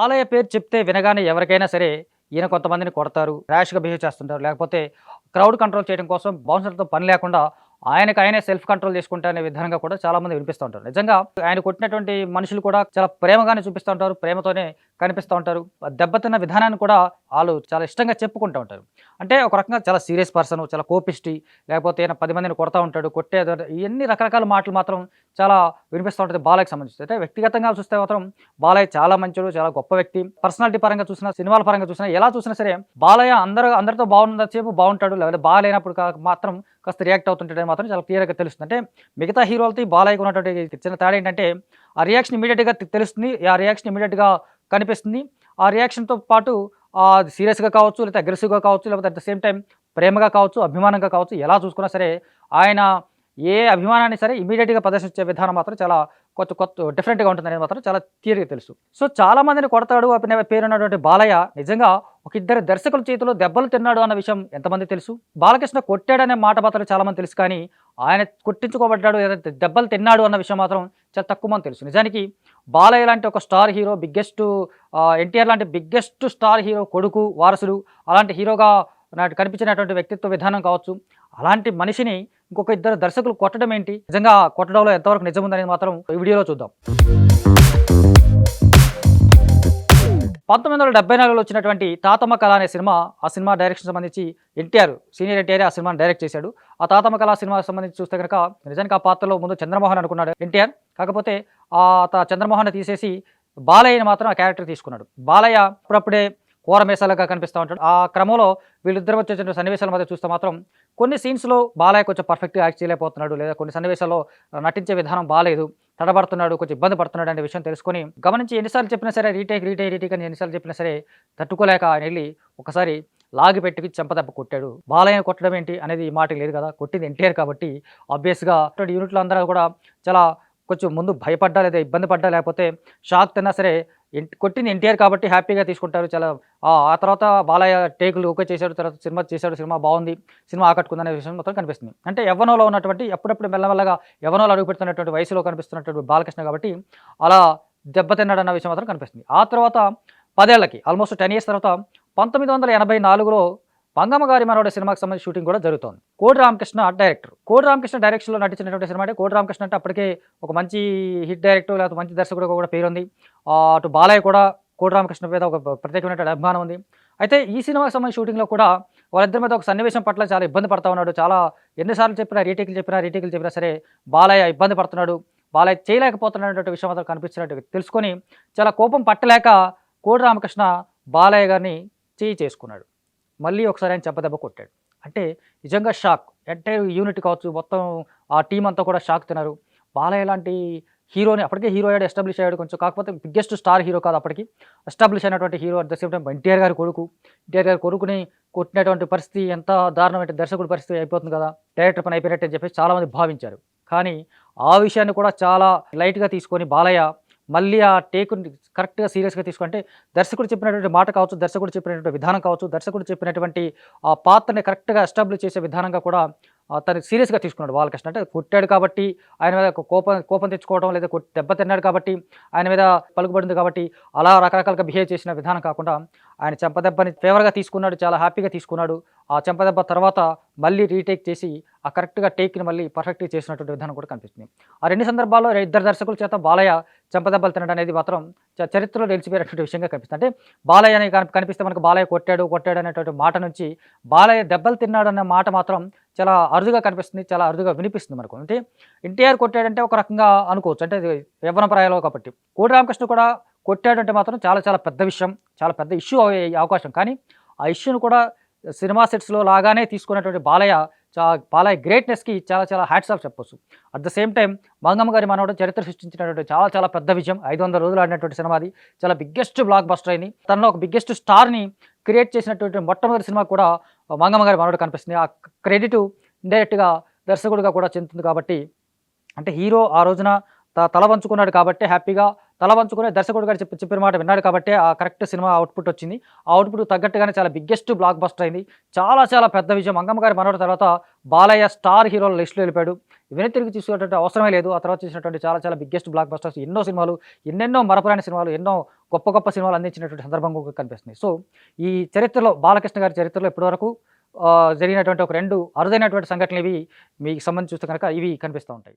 బాలయ్య పేరు చెప్తే వినగానే ఎవరికైనా సరే ఈయన కొంతమందిని కొడతారు, ర్యాష్‌గా బిహేవ్ చేస్తుంటారు. లేకపోతే క్రౌడ్ కంట్రోల్ చేయడం కోసం బౌన్సర్‌లతో పని లేకుండా ఆయనకు ఆయనే సెల్ఫ్ కంట్రోల్ చేసుకుంటా అనే విధానంగా కూడా చాలామంది వినిపిస్తూ ఉంటారు. నిజంగా ఆయన కొట్టినటువంటి మనుషులు కూడా చాలా ప్రేమగానే చూపిస్తూ ఉంటారు. ప్రేమతోనే కనిపిస్తూ ఉంటారు. దెబ్బతిన్న విధానాన్ని కూడా ఆళ్ళు చాలా ఇష్టంగా చెప్పుకుంటూ ఉంటారు. అంటే ఒక రకంగా చాలా సీరియస్ పర్సను, చాలా కోపిష్టి, లేకపోతే ఈయన 10 మందిని కొడతా ఉంటాడు, ఇయన్నీ రకరకాల మాటలు మాత్రం చాలా వినిపిస్తూ ఉంటది బాలయ్యకి సంబంధించి. అయితే వ్యక్తిగతంగా చూస్తే మాత్రం బాలయ్య చాలా మంచోడు, చాలా గొప్ప వ్యక్తి. పర్సనాలిటీ పరంగా చూసినా, సినిమాల పరంగా చూసినా, ఎలా చూసినా సరే బాలయ్య అందరితో బాగున్నంత సేపు బాగుంటాడు. లేకపోతే బాలేనప్పుడు మాత్రం కాస్త రియాక్ట్ అవుతుంటాడని మాత్రం చాలా క్లియర్‌గా తెలుస్తుంది. అంటే మిగతా హీరోలతో బాలయ్యకి ఉన్నటువంటి చిన్న తేడా ఏంటంటే, ఆ రియాక్షన్ ఇమ్మీడియేట్‌గా తెలుస్తుంది. ఆ రియాక్షన్ ఇమ్మీడియేట్‌గా కనిపిస్తుంది. ఆ రియాక్షన్‌తో పాటు అది సీరియస్‌గా కావచ్చు, లేకపోతే అగ్రెసివ్‌గా కావచ్చు, లేకపోతే అట్ ద సేమ్ టైమ్ ప్రేమగా కావచ్చు, అభిమానంగా కావచ్చు, ఎలా చూసుకున్నా సరే ఆయన ఏ అభిమానాన్ని సరే ఇమ్మీడియేట్‌గా ప్రదర్శించే విధానం మాత్రం చాలా కొత్త డిఫరెంట్‌గా ఉంటుందనేది మాత్రం చాలా క్లియర్‌గా తెలుసు. సో, చాలా మందిని కొడతాడు పేరున్నటువంటి బాలయ్య నిజంగా ఒక ఇద్దరు దర్శకుల చేతిలో దెబ్బలు తిన్నాడు అన్న విషయం ఎంతమందికి తెలుసు? బాలకృష్ణ కొట్టాడనే మాట మాత్రం చాలా మందికి తెలుసు కానీ, ఆయన కొట్టించుకోబడ్డాడు లేదా దెబ్బలు తిన్నాడు అన్న విషయం మాత్రం చాలా తక్కువ మందికి తెలుసు. నిజానికి బాలయ్య లాంటి ఒక స్టార్ హీరో ఎన్టీఆర్ లాంటి బిగ్గెస్ట్ స్టార్ హీరో కొడుకు, వారసుడు, అలాంటి హీరోగా కనిపించినటువంటి వ్యక్తిత్వ విధానం కావచ్చు, అలాంటి మనిషిని ఇంకొక ఇద్దరు దర్శకులు కొట్టడం ఏంటి? నిజంగా కొట్టడంలో ఎంతవరకు నిజం ఉందనేది మాత్రం ఈ వీడియోలో చూద్దాం. 1974లో వచ్చినటువంటి 'తాతమ్మ కళ' అనే సినిమా, ఆ సినిమా డైరెక్షన్ సంబంధించి సీనియర్ ఎన్టీఆర్ ఆ సినిమాని డైరెక్ట్ చేశాడు. ఆ 'తాతమ్మ కళ' సినిమాకి సంబంధించి చూస్తే గనక నిజానికి ఆ పాత్రలో ముందు చంద్రమోహన్ అనుకున్నాడు ఎన్టీఆర్. కాకపోతే చంద్రమోహన్‌ని తీసేసి బాలయ్యని మాత్రం ఆ క్యారెక్టర్ తీసుకున్నాడు. బాలయ్య అప్పుడప్పుడే కోరమేసాలుగా కనిపిస్తూ ఉంటాడు. ఆ క్రమంలో వీళ్ళిద్దరి వచ్చేటువంటి సన్నివేశాల మధ్య చూస్తే మాత్రం కొన్ని సీన్స్‌లో బాలయ్య కొంచెం పర్ఫెక్ట్‌గా యాక్ట్ చేయలేకపోతున్నాడు. లేదా కొన్ని సన్నివేశాల్లో నటించే విధానం బాలేదు. తడబడుతున్నాడు, కొంచెం ఇబ్బంది పడుతున్నాడు అనే విషయం తెలుసుకొని గమనించి ఎన్నిసార్లు చెప్పినా సరే రీటేక్ అని ఎన్నిసార్లు చెప్పినా సరే తట్టుకోలేక ఆయన ఎళ్లి ఒకసారి లాగిపెట్టి చెంపదెబ్బ కొట్టాడు. బాలయ్యని కొట్టడం ఏంటి అనేది ఈ మాటకి లేదు కదా! కొట్టింది ఎన్టీఆర్ కాబట్టి ఆబ్వియస్‌గా యూనిట్‌లో అందరూ కూడా చాలా కొంచెం ముందు భయపడ్డా లేదా ఇబ్బంది పడ్డా లేకపోతే షాక్ తిన్నా సరే కొట్టింది ఎన్టీఆర్ కాబట్టి హ్యాపీగా తీసుకుంటారు. చాలా ఆ తర్వాత బాలయ్య టేకులు ఓకే చేశాడు. తర్వాత సినిమా చేశాడు. సినిమా బాగుంది. సినిమా ఆకట్టుకుందనే విషయం మొత్తం కనిపిస్తుంది. అంటే యవ్వనంలో ఉన్నటువంటి అప్పుడప్పుడు మెల్లమెల్లగా యవ్వనంలో అడుగుపెడుతున్నటువంటి వయసులో కనిపిస్తున్నటువంటి బాలకృష్ణ కాబట్టి అలా దెబ్బతిన్నాడన్న విషయం మాత్రం కనిపిస్తుంది. ఆ తర్వాత 10 ఏళ్లకి ఆల్మోస్ట్ 10 ఇయర్స్ తర్వాత 1984లో 'మంగమ్మ గారి మనవడు' సినిమాకి సంబంధించి షూటింగ్ కూడా జరుగుతోంది. కోడి రామకృష్ణ డైరెక్టర్. కోడి రామకృష్ణ డైరెక్షన్‌లో నటించినటువంటి సినిమా అంటే కోడి రామకృష్ణ అంటే అప్పటికే ఒక మంచి హిట్ డైరెక్టర్ లేకపోతే మంచి దర్శకుడిగా కూడా పేరుంది. అటు బాలయ్య కూడా కోడి రామకృష్ణ మీద ఒక ప్రత్యేకమైనటువంటి అభిమానం ఉంది. అయితే ఈ సినిమాకి సంబంధించిన షూటింగ్‌లో కూడా వాళ్ళిద్దరి మీద ఒక సన్నివేశం పట్ల చాలా ఇబ్బంది పడతా ఉన్నాడు. చాలా ఎన్ని సార్లు చెప్పినా రీటేక్‌లు చెప్పినా సరే బాలయ్య ఇబ్బంది పడుతున్నాడు. బాలయ్య చేయలేకపోతున్నటువంటి విషయం మాత్రం కనిపించినట్టు తెలుసుకొని చాలా కోపం పట్టలేక కోడి రామకృష్ణ బాలయ్య గారిని చేసుకున్నాడు. మళ్ళీ ఒకసారి ఆయన చెంపదెబ్బ కొట్టాడు. అంటే నిజంగా షాక్. ఎంటైర్ యూనిట్ కావచ్చు, మొత్తం ఆ టీమ్ అంతా కూడా షాక్ తిన్నారు. బాలయ్య లాంటి హీరోని అప్పటికే హీరో అయ్యాడు, ఎస్టాబ్లిష్ అయ్యాడు కొంచెం. కాకపోతే బిగ్గెస్ట్ స్టార్ హీరో కాదు అప్పటికి. ఎస్టాబ్లిష్ అయినటువంటి hero at the same time NTR గారి కొడుకు. ఎన్టీఆర్ గారి కొడుకుని కొట్టినటువంటి పరిస్థితి ఎంత దారుణమైన దర్శకుడి పరిస్థితి అయిపోతుంది కదా! డైరెక్టర్ పని అయిపోయినట్టు అని చెప్పేసి చాలామంది భావించారు. కానీ ఆ విషయాన్ని కూడా చాలా లైట్‌గా తీసుకొని బాలయ్య మళ్ళీ ఆ టేకుని కరెక్ట్‌గా సీరియస్‌గా తీసుకుంటే దర్శకుడు చెప్పినటువంటి మాట కావచ్చు, దర్శకుడు చెప్పినటువంటి విధానం కావచ్చు, దర్శకుడు చెప్పినటువంటి ఆ పాత్రని కరెక్ట్‌గా ఎస్టాబ్లిష్ చేసే విధానంగా కూడా తను సీరియస్‌గా తీసుకున్నాడు బాలకృష్ణ. అంటే కొట్టాడు కాబట్టి ఆయన మీద కోపం తెచ్చుకోవడం లేదా దెబ్బ తిన్నాడు కాబట్టి ఆయన మీద పలుకుబడింది కాబట్టి అలా రకరకాలుగా బిహేవ్ చేసిన విధానం కాకుండా ఆయన చెంపదెబ్బని ఫేవర్‌గా తీసుకున్నాడు. చాలా హ్యాపీగా తీసుకున్నాడు. ఆ చెంపదెబ్బ తర్వాత మళ్ళీ రీటేక్ చేసి ఆ కరెక్ట్‌గా టేక్‌ని మళ్ళీ పర్ఫెక్ట్‌గా చేసినటువంటి విధానం కూడా కనిపిస్తుంది. ఆ 2 సందర్భాల్లో ఇద్దరు దర్శకుల చేత బాలయ్య చెంపదెబ్బలు తినడం అనేది మాత్రం చరిత్రలో నిలిచిపోయినటువంటి విషయంగా కనిపిస్తుంది. అంటే బాలయ్య అని కనిపిస్తే మనకు బాలయ్య కొట్టాడు అనేటువంటి మాట నుంచి బాలయ్య దెబ్బలు తిన్నాడు అన్న మాట మాత్రం చాలా అరుదుగా కనిపిస్తుంది. చాలా అరుదుగా వినిపిస్తుంది మనకు. అంటే ఎన్టీఆర్ కొట్టాడంటే ఒక రకంగా అనుకోవచ్చు. అంటే అది యవ్వన ప్రాయంలో కాబట్టి. కోడి రామకృష్ణ కూడా కొట్టాడంటే మాత్రం చాలా చాలా పెద్ద విషయం. చాలా పెద్ద ఇష్యూ అయ్యే అవకాశం. కానీ ఆ ఇష్యూను కూడా సినిమా సెట్స్‌లో లాగానే తీసుకున్నటువంటి బాలయ్య గ్రేట్‌నెస్‌కి చాలా చాలా హ్యాట్స్ ఆఫ్ చెప్పొచ్చు. At the same time 'Mangamma గారి మనవడు' చరిత్ర సృష్టించినటువంటి చాలా చాలా పెద్ద విజయం. 500 రోజులు ఆడినటువంటి సినిమా అది. చాలా బిగ్గెస్ట్ బ్లాక్ బస్టర్ అయింది. తనలో ఒక బిగ్గెస్ట్ స్టార్‌ని క్రియేట్ చేసినటువంటి మొట్టమొదటి సినిమా కూడా 'మంగమ్మ గారి మనవడు' కనిపిస్తుంది. ఆ క్రెడిట్ ఇండైరెక్ట్‌గా దర్శకుడిగా కూడా చెందుతుంది కాబట్టి అంటే హీరో ఆ రోజున తల వంచుకున్నాడు కాబట్టి హ్యాపీగా తల వంచుకుని దర్శకుడు గారు చెప్పిన మాట విన్నాడు కాబట్టి ఆ కరెక్ట్ సినిమా అవుట్‌పుట్ వచ్చింది. ఆ అవుట్‌పుట్ తగ్గట్టుగానే చాలా బిగ్గెస్ట్ బ్లాక్ బస్టర్ అయింది. చాలా చాలా పెద్ద విజయం. 'మంగమ్మ గారి మనవడు' తర్వాత బాలయ్య స్టార్ హీరోల లిస్ట్‌లో వెళ్ళిపోయాడు. ఇవన్నీ తిరిగి చూసేటువంటి అవసరమే లేదు. ఆ తర్వాత చేసినటువంటి చాలా చాలా బిగ్గెస్ట్ బ్లాక్ బస్టర్స్ ఎన్నో సినిమాలు, ఎన్నెన్నో మరపురాని సినిమాలు, ఎన్నో గొప్ప గొప్ప సినిమాలు అందించినటువంటి సందర్భం కూడా కనిపిస్తుంది. సో ఈ చరిత్రలో బాలకృష్ణ గారి చరిత్రలో ఇప్పటివరకు జరిగినటువంటి ఒక 2 అరుదైనటువంటి సంఘటనలు ఇవి మీకు సంబంధించి చూస్తే కనుక ఇవి కనిపిస్తూ ఉంటాయి.